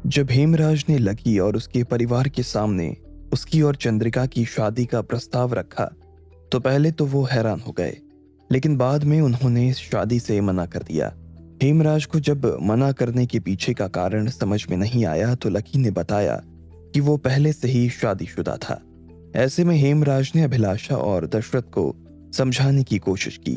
जब हेमराज ने लकी और उसके परिवार के सामने उसकी और चंद्रिका की शादी का प्रस्ताव रखा तो पहले तो वो हैरान हो गए, लेकिन बाद में उन्होंने इस शादी से मना कर दिया। हेमराज को जब मना करने के पीछे का कारण समझ में नहीं आया तो लकी ने बताया कि वो पहले से ही शादीशुदा था। ऐसे में हेमराज ने अभिलाषा और दशरथ को समझाने की कोशिश की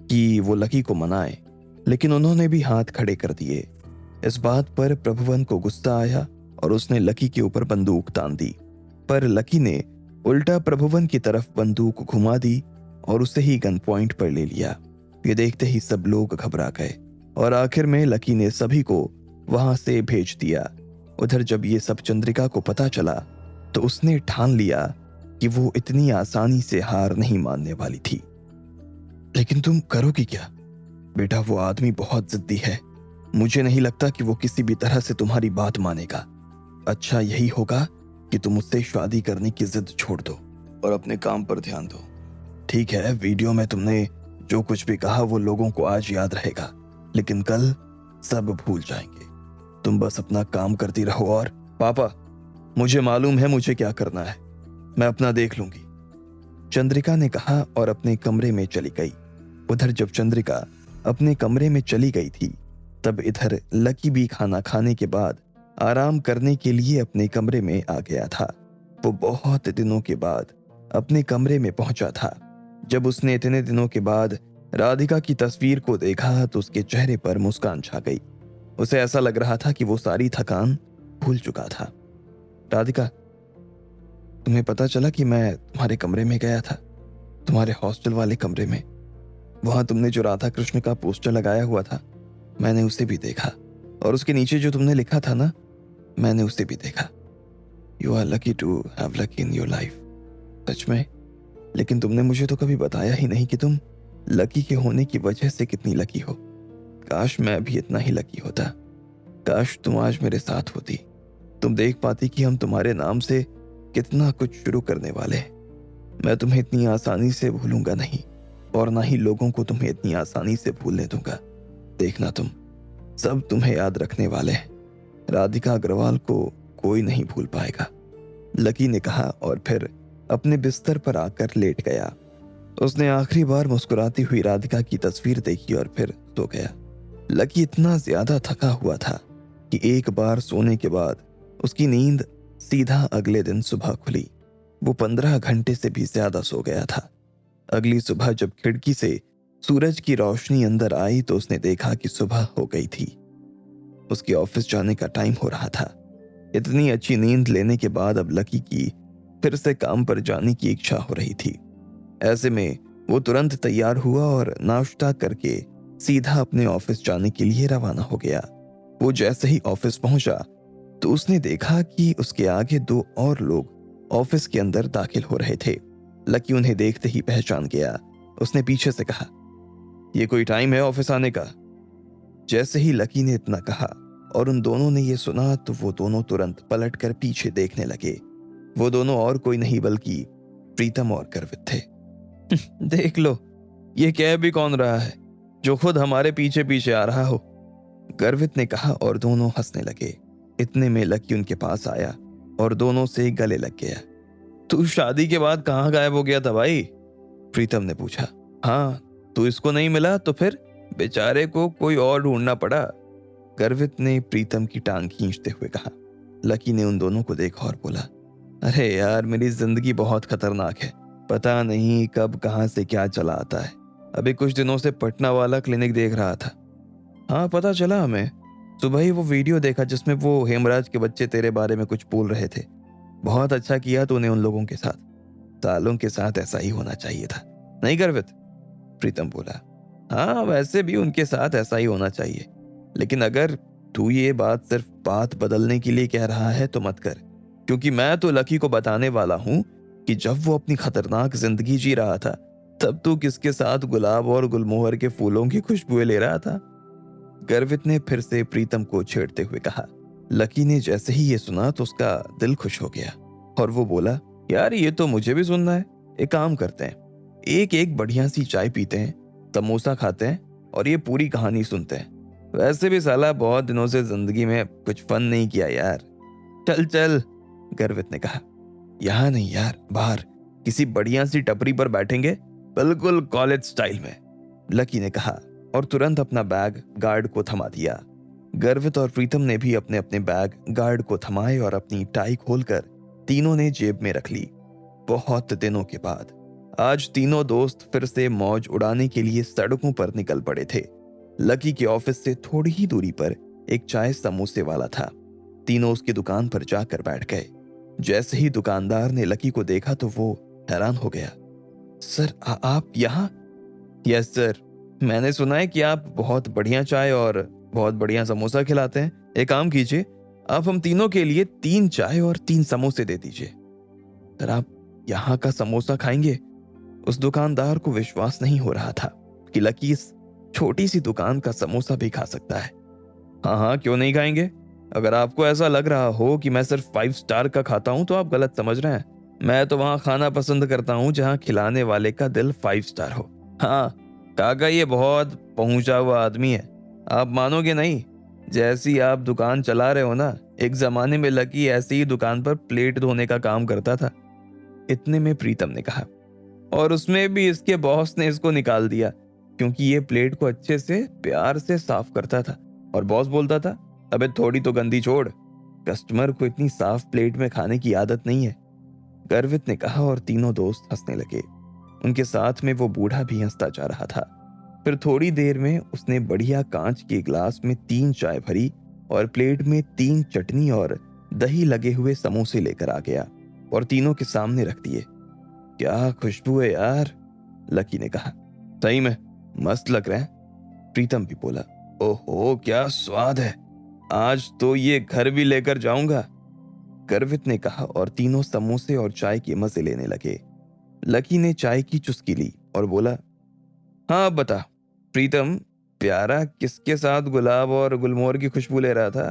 कि वो लकी को मनाए, लेकिन उन्होंने भी हाथ खड़े कर दिए। इस बात पर प्रभुवन को गुस्सा आया और उसने लकी के ऊपर बंदूक तान दी, पर लकी ने उल्टा प्रभुवन की तरफ बंदूक घुमा दी और उसे ही गन पॉइंट पर ले लिया। ये देखते ही सब लोग घबरा गए और आखिर में लकी ने सभी को वहां से भेज दिया। उधर जब ये सब चंद्रिका को पता चला तो उसने ठान लिया कि वो इतनी आसानी से हार नहीं मानने वाली थी। लेकिन तुम करोगी क्या? बेटा, वो आदमी बहुत जिद्दी है। मुझे नहीं लगता कि वो किसी भी तरह से तुम्हारी बात मानेगा। अच्छा यही होगा कि तुम उससे शादी करने की जिद छोड़ दो और अपने काम पर ध्यान दो। ठीक है, वीडियो में तुमने जो कुछ भी कहा वो लोगों को आज याद रहेगा, लेकिन कल सब भूल जाएंगे। तुम बस अपना काम करती रहो। और पापा, मुझे मालूम है मुझे क्या करना है, मैं अपना देख लूंगी, चंद्रिका ने कहा और अपने कमरे में चली गई। उधर जब चंद्रिका अपने कमरे में चली गई थी तब इधर लकी भी खाना खाने के बाद आराम करने के लिए अपने कमरे में आ गया था। वो बहुत दिनों के बाद अपने कमरे में पहुंचा था। जब उसने इतने दिनों के बाद राधिका की तस्वीर को देखा तो उसके चेहरे पर मुस्कान छा गई। उसे ऐसा लग रहा था कि वो सारी थकान भूल चुका था। राधिका, तुम्हें पता चला कि मैं तुम्हारे कमरे में गया था, तुम्हारे हॉस्टल वाले कमरे में। वहां तुमने जो राधा कृष्ण का पोस्टर लगाया हुआ था, मैंने उसे भी देखा, और उसके नीचे जो तुमने लिखा था ना, मैंने उसे भी देखा। You are lucky to have lucky in your life. सच में, लेकिन तुमने मुझे तो कभी बताया ही नहीं कि तुम लकी के होने की वजह से कितनी लकी हो। काश मैं भी इतना ही लकी होता। काश तुम आज मेरे साथ होती, तुम देख पाती कि हम तुम्हारे नाम से कितना कुछ शुरू करने वाले हैं। मैं तुम्हें इतनी आसानी से भूलूंगा नहीं, और ना ही लोगों को तुम्हें इतनी आसानी से भूलने दूंगा। देखना, तुम सब तुम्हें याद रखने वाले हैं। राधिका अग्रवाल को कोई नहीं भूल पाएगा, लकी ने कहा और फिर अपने बिस्तर पर आकर लेट गया। उसने आखिरी बार मुस्कुराती हुई राधिका की तस्वीर देखी और फिर सो गया। लकी इतना ज्यादा थका हुआ था कि एक बार सोने के बाद उसकी नींद सीधा अगले दिन सुबह खुली। वो 15 घंटे से भी ज्यादा सो गया था। अगली सुबह जब खिड़की से सूरज की रोशनी अंदर आई तो उसने देखा कि सुबह हो गई थी। उसके ऑफिस जाने का टाइम हो रहा था। इतनी अच्छी नींद लेने के बाद अब लकी की फिर से काम पर जाने की इच्छा हो रही थी। ऐसे में वो तुरंत तैयार हुआ और नाश्ता करके सीधा अपने ऑफिस जाने के लिए रवाना हो गया। वो जैसे ही ऑफिस पहुंचा तो उसने देखा कि उसके आगे 2 और लोग ऑफिस के अंदर दाखिल हो रहे थे। लकी उन्हें देखते ही पहचान गया। उसने पीछे से कहा, ये कोई टाइम है ऑफिस आने का? जैसे ही लकी ने इतना कहा और उन दोनों ने ये सुना तो वो दोनों तुरंत पलटकर पीछे देखने लगे। वो दोनों और कोई नहीं बल्कि प्रीतम और गर्वित थे। देख लो, ये कह भी कौन रहा है जो खुद हमारे पीछे पीछे आ रहा हो, गर्वित ने कहा और दोनों हंसने लगे। इतने में लकी उनके पास आया और दोनों से गले लग गया। तू शादी के बाद कहाँ गायब हो गया था भाई? प्रीतम ने पूछा। हाँ, तू इसको नहीं मिला तो फिर बेचारे को कोई और ढूंढना पड़ा, गर्वित ने प्रीतम की टांग खींचते हुए कहा। लकी ने उन दोनों को देखा और बोला, अरे यार, मेरी जिंदगी बहुत खतरनाक है, पता नहीं कब कहां से क्या चला आता है। अभी कुछ दिनों से पटना वाला क्लिनिक देख रहा था। हाँ, पता चला हमें, सुबह ही वो वीडियो देखा जिसमें वो हेमराज के बच्चे तेरे बारे में कुछ बोल रहे थे। बहुत अच्छा किया तूने उन लोगों के साथ, सालों के साथ ऐसा ही होना चाहिए था, नहीं गर्वित? प्रीतम बोला। हाँ, वैसे भी उनके साथ ऐसा ही होना चाहिए, लेकिन अगर तू ये बात सिर्फ बात बदलने के लिए कह रहा है तो मत कर, क्योंकि मैं तो लकी को बताने वाला हूं कि जब वो अपनी खतरनाक जिंदगी जी रहा था तब तू किसके साथ गुलाब और गुलमोहर के फूलों की खुशबुएं ले रहा था, गर्वित ने फिर से प्रीतम को छेड़ते हुए कहा। लकी ने जैसे ही ये सुना तो उसका दिल खुश हो गया और वो बोला, यार ये तो मुझे भी सुनना है। एक काम करते हैं, एक बढ़िया सी चाय पीते हैं, समोसा खाते हैं और ये पूरी कहानी सुनते हैं। वैसे भी साला बहुत दिनों से जिंदगी में कुछ फन नहीं किया यार। चल चल, गर्वित ने कहा। यहाँ नहीं यार, बाहर किसी बढ़िया सी टपरी पर बैठेंगे, बिल्कुल कॉलेज स्टाइल में, लकी ने कहा और तुरंत अपना बैग गार्ड को थमा दिया। गर्वित और प्रीतम ने भी अपने अपने बैग गार्ड को थमाए और अपनी टाई खोलकर तीनों ने जेब में रख ली। बहुत दिनों के बाद आज तीनों दोस्त फिर से मौज उड़ाने के लिए सड़कों पर निकल पड़े थे। लकी के ऑफिस से थोड़ी ही दूरी पर एक चाय समोसे वाला था। तीनों उसकी दुकान पर जाकर बैठ गए। जैसे ही दुकानदार ने लकी को देखा तो वो हैरान हो गया। सर आप यहाँ? यस सर, मैंने सुना है कि आप बहुत बढ़िया चाय और बहुत बढ़िया समोसा खिलाते हैं। एक काम कीजिए, आप हम तीनों के लिए 3 चाय और 3 समोसे दे दीजिए। सर आप यहाँ का समोसा खाएंगे? उस दुकानदार को विश्वास नहीं हो रहा था कि लकी इस छोटी सी दुकान का समोसा भी खा सकता है। हाँ हाँ, क्यों नहीं खाएंगे। अगर आपको ऐसा लग रहा हो कि मैं सिर्फ 5 स्टार का खाता हूं तो आप गलत समझ रहे हैं। मैं तो वहां खाना पसंद करता हूं जहां खिलाने वाले का दिल 5 स्टार हो। हाँ काका, ये बहुत पहुंचा हुआ आदमी है, आप मानोगे नहीं। जैसी आप दुकान चला रहे हो ना, एक जमाने में लकी ऐसी ही दुकान पर प्लेट धोने का काम करता था। इतने में प्रीतम ने कहा, और उसमें भी इसके बॉस ने इसको निकाल दिया क्योंकि ये प्लेट को अच्छे से प्यार से साफ करता था। और बॉस बोलता था, अबे थोड़ी तो गंदी छोड़, कस्टमर को इतनी साफ प्लेट में खाने की आदत नहीं है। गर्वित ने कहा और तीनों दोस्त हंसने लगे। उनके साथ में वो बूढ़ा भी हंसता जा रहा था। फिर थोड़ी देर में उसने बढ़िया कांच के गिलास में 3 चाय भरी और प्लेट में 3 चटनी और दही लगे हुए समोसे लेकर आ गया और तीनों के सामने रख दिए। क्या खुशबू है यार, लकी ने कहा। सही में मस्त लग रहा है, प्रीतम भी बोला। ओहो क्या स्वाद है, आज तो ये घर भी लेकर जाऊंगा, गर्वित ने कहा और तीनों समोसे और चाय के मजे लेने लगे। लकी ने चाय की चुस्की ली और बोला, हाँ बता प्रीतम, प्यारा किसके साथ गुलाब और गुलमोहर की खुशबू ले रहा था?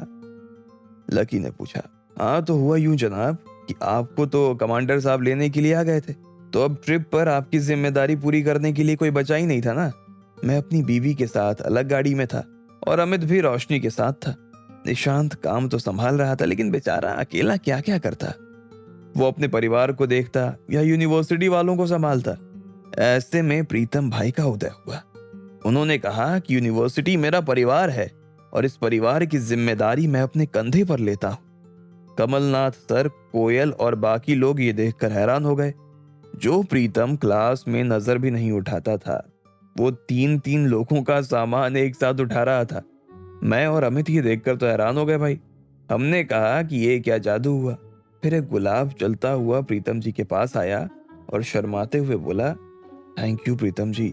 लकी ने पूछा। हाँ तो हुआ यूं जनाब कि आपको तो कमांडर साहब लेने के लिए आ गए थे, तो अब ट्रिप पर आपकी जिम्मेदारी पूरी करने के लिए कोई बचा ही नहीं था ना। मैं अपनी बीवी के साथ अलग गाड़ी में था और अमित भी रोशनी के साथ था। निशांत काम तो संभाल रहा था लेकिन बेचारा अकेला क्या क्या करता। वो अपने परिवार को देखता या यूनिवर्सिटी वालों को संभालता। ऐसे में प्रीतम भाई का उदय हुआ। उन्होंने कहा कि यूनिवर्सिटी मेरा परिवार है और इस परिवार की जिम्मेदारी मैं अपने कंधे पर लेता हूं। कमलनाथ सर, कोयल और बाकी लोग ये देखकर हैरान हो गए। जो प्रीतम क्लास में नजर भी नहीं उठाता था, वो 3-3 लोगों का सामान एक साथ उठा रहा था। मैं और अमित ये देखकर तो हैरान हो गए भाई। हमने कहा कि ये क्या जादू हुआ। फिर एक गुलाब चलता हुआ प्रीतम जी के पास आया और शर्माते हुए बोला, थैंक यू प्रीतम जी।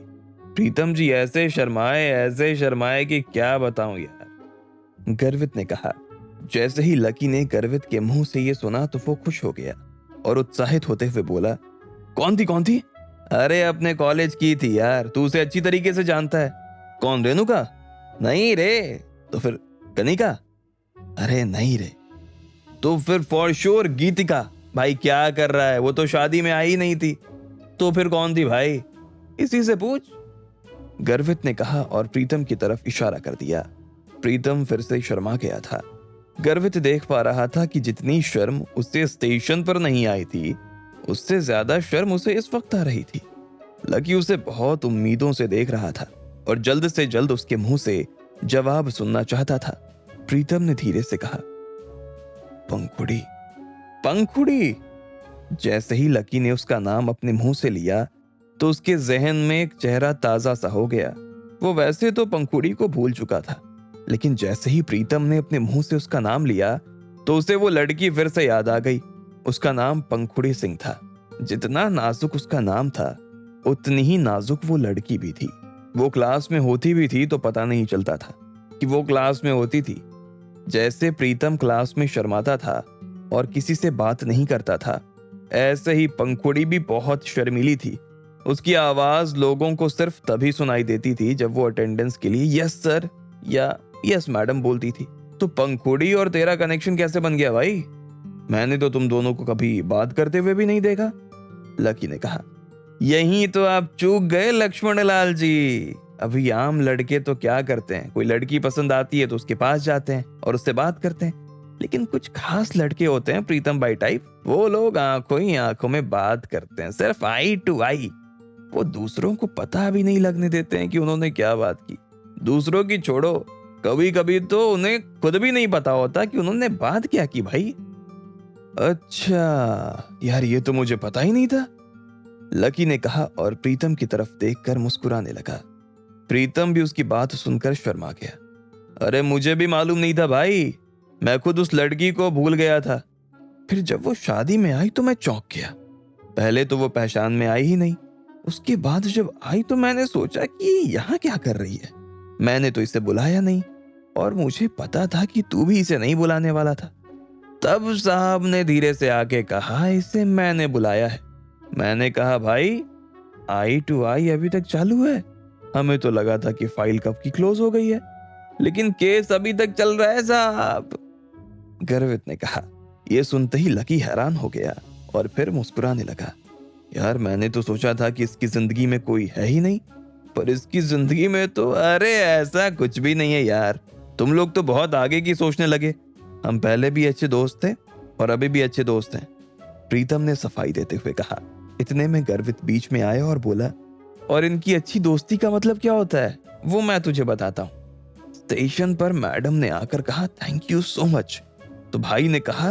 प्रीतम जी ऐसे शर्माए कि क्या बताऊं यार, गर्वित ने कहा। जैसे ही लकी ने गर्वित के मुंह से ये सुना तो वो खुश हो गया और उत्साहित होते हुए बोला, कौन थी? अरे अपने कॉलेज की थी यार, तू उसे अच्छी तरीके से जानता है। कौन, रेणुका? नहीं रे। तो फिर कनिका? अरे नहीं रे। तो फिर फॉर श्योर गीतिका। भाई क्या कर रहा है, वो तो शादी में आई नहीं थी। तो फिर कौन थी भाई, इसी से पूछ, गर्वित ने कहा और प्रीतम की तरफ इशारा कर दिया। प्रीतम फिर से शर्मा गया था। गर्वित देख पा रहा था कि जितनी शर्म उससे स्टेशन पर नहीं आई थी, उससे ज्यादा शर्म उसे इस वक्त आ रही थी। लकी उसे बहुत उम्मीदों से देख रहा था और जल्द से जल्द उसके मुंह से जवाब सुनना चाहता था। प्रीतम ने धीरे से कहा, पंखुड़ी। जैसे ही लकी ने उसका नाम अपने मुंह से लिया तो उसके जहन में एक चेहरा ताजा सा हो गया। वो वैसे तो पंखुड़ी को भूल चुका था, लेकिन जैसे ही प्रीतम ने अपने मुंह से उसका नाम लिया तो उसे वो लड़की फिर से याद आ गई। उसका नाम पंखुड़ी सिंह था। जितना नाजुक उसका नाम था, उतनी ही नाजुक वो लड़की भी थी। वो क्लास में होती भी थी तो पता नहीं चलता था कि वो क्लास में होती थी। जैसे प्रीतम क्लास में शर्माता था और किसी से बात नहीं करता था, ऐसे ही पंखुड़ी भी बहुत शर्मीली थी। उसकी आवाज लोगों को सिर्फ तभी सुनाई देती थी जब वो अटेंडेंस के लिए यस सर या यस मैडम बोलती थी। तो पंखुड़ी और तेरा कनेक्शन कैसे बन गया भाई? मैंने तो तुम दोनों को कभी बात करते हुए भी नहीं देखा, लकी ने कहा। यही तो आप चूक गए लक्ष्मण लाल जी, अभी आम लड़के तो क्या करते हैं, कोई लड़की पसंद आती है तो उसके पास जाते हैं और उससे बात करते हैं। लेकिन कुछ खास लड़के होते हैं प्रीतम भाई टाइप, वो लोग आंखों ही आंखों में बात करते हैं, सिर्फ आई टू आई। वो दूसरों को पता भी नहीं लगने देते हैं कि उन्होंने क्या बात की। दूसरों की छोड़ो, कभी कभी तो उन्हें खुद भी नहीं पता होता कि उन्होंने बात क्या की भाई। अच्छा यार, ये तो मुझे पता ही नहीं था, लकी ने कहा और प्रीतम की तरफ देखकर मुस्कुराने लगा। प्रीतम भी उसकी बात सुनकर शर्मा गया। अरे मुझे भी मालूम नहीं था भाई, मैं खुद उस लड़की को भूल गया था। फिर जब वो शादी में आई तो मैं चौंक गया। पहले तो वो पहचान में आई ही नहीं, उसके बाद जब आई तो मैंने सोचा कि ये यहाँ क्या कर रही है। मैंने तो इसे बुलाया नहीं और मुझे पता था कि तू भी इसे नहीं बुलाने वाला था। तब साहब ने धीरे से आके कहा, इसे मैंने बुलाया है। मैंने कहा भाई, आई टू आई अभी तक चालू है, हमें तो लगा था कि फाइल कब की क्लोज हो गई है, लेकिन केस अभी तक चल रहा है साहब, गर्वित ने कहा। यह सुनते ही लकी हैरान हो गया और फिर मुस्कुराने लगा। यार मैंने तो सोचा था कि इसकी जिंदगी में कोई है ही नहीं, पर इसकी जिंदगी में तो अरे ऐसा कुछ भी नहीं है यार। तुम लोग तो बहुत आगे की सोचने लगे। हम पहले भी अच्छे दोस्त थे और अभी भी अच्छे दोस्त हैं, प्रीतम ने सफाई देते हुए कहा। इतने में गर्वित बीच में आया और बोला, और इनकी अच्छी दोस्ती का मतलब क्या होता है वो मैं तुझे बताता हूँ। स्टेशन पर मैडम ने आकर कहा, थैंक यू सो मच। तो भाई ने कहा,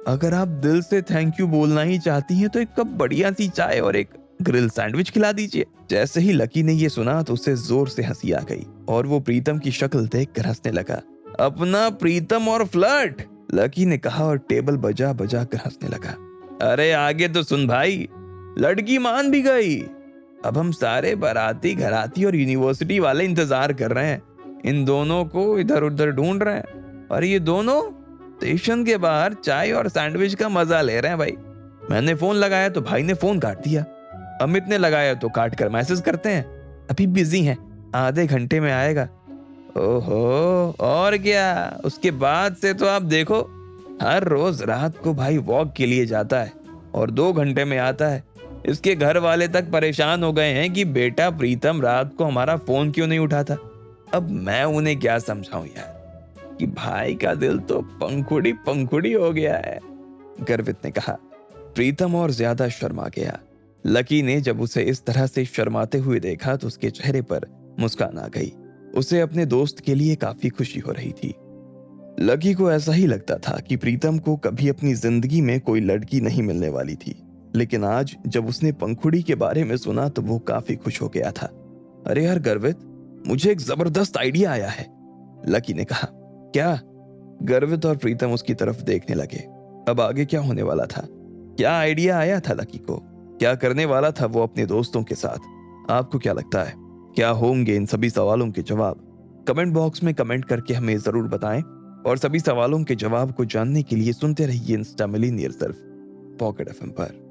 अगर आप दिल से थैंक यू बोलना ही चाहती हैं तो एक कप बढ़िया सी चाय और एक ग्रिल सैंडविच खिला दीजिए। जैसे ही लकी ने ये सुना तो उसे जोर से हंसी आ गई और वो प्रीतम की शक्ल देखकर हंसने लगा। अपना प्रीतम और फ्लर्ट, लकी ने कहा और टेबल बजा बजा कर हंसने लगा। अरे आगे तो सुन भाई, लड़की मान भी गई। अब हम सारे बाराती घराती और यूनिवर्सिटी वाले इंतजार कर रहे हैं, इन दोनों को इधर उधर ढूंढ रहे हैं और ये दोनों स्टेशन के बाहर चाय और सैंडविच का मजा ले रहे हैं भाई। मैंने फोन लगाया तो भाई ने फोन काट दिया, अमित ने लगाया तो काट कर मैसेज करते हैं, अभी बिजी हैं, आधे घंटे में आएगा। ओहो, और क्या, उसके बाद से तो आप देखो हर रोज रात को भाई वॉक के लिए जाता है और 2 घंटे में आता है। इसके घर वाले तक परेशान हो गए हैं कि बेटा प्रीतम रात को हमारा फोन क्यों नहीं उठाता। अब मैं उन्हें क्या समझाऊं यार कि भाई का दिल तो पंखुड़ी पंखुड़ी हो गया है, गर्वित ने कहा। प्रीतम और ज्यादा शर्मा गया। लकी ने जब उसे इस तरह से शर्माते हुए देखा तो उसके चेहरे पर मुस्कान आ गई। उसे अपने दोस्त के लिए काफी खुशी हो रही थी। लकी को ऐसा ही लगता था कि प्रीतम को कभी अपनी जिंदगी में कोई लड़की नहीं मिलने वाली थी, लेकिन आज जब उसने पंखुड़ी के बारे में सुना तो वो काफी खुश हो गया था। अरे यार गर्वित, मुझे एक जबरदस्त आइडिया आया है, लकी ने कहा। क्या? गर्वित और प्रीतम उसकी तरफ देखने लगे। अब आगे क्या होने वाला था? क्या आइडिया आया था लकी को? क्या करने वाला था वो अपने दोस्तों के साथ? आपको क्या लगता है, क्या होंगे इन सभी सवालों के जवाब? कमेंट बॉक्स में कमेंट करके हमें जरूर बताएं और सभी सवालों के जवाब को जानने के लिए सुनते रहिए इंस्टा मिलीनियर सिर्फ पॉकेट एफएम पर।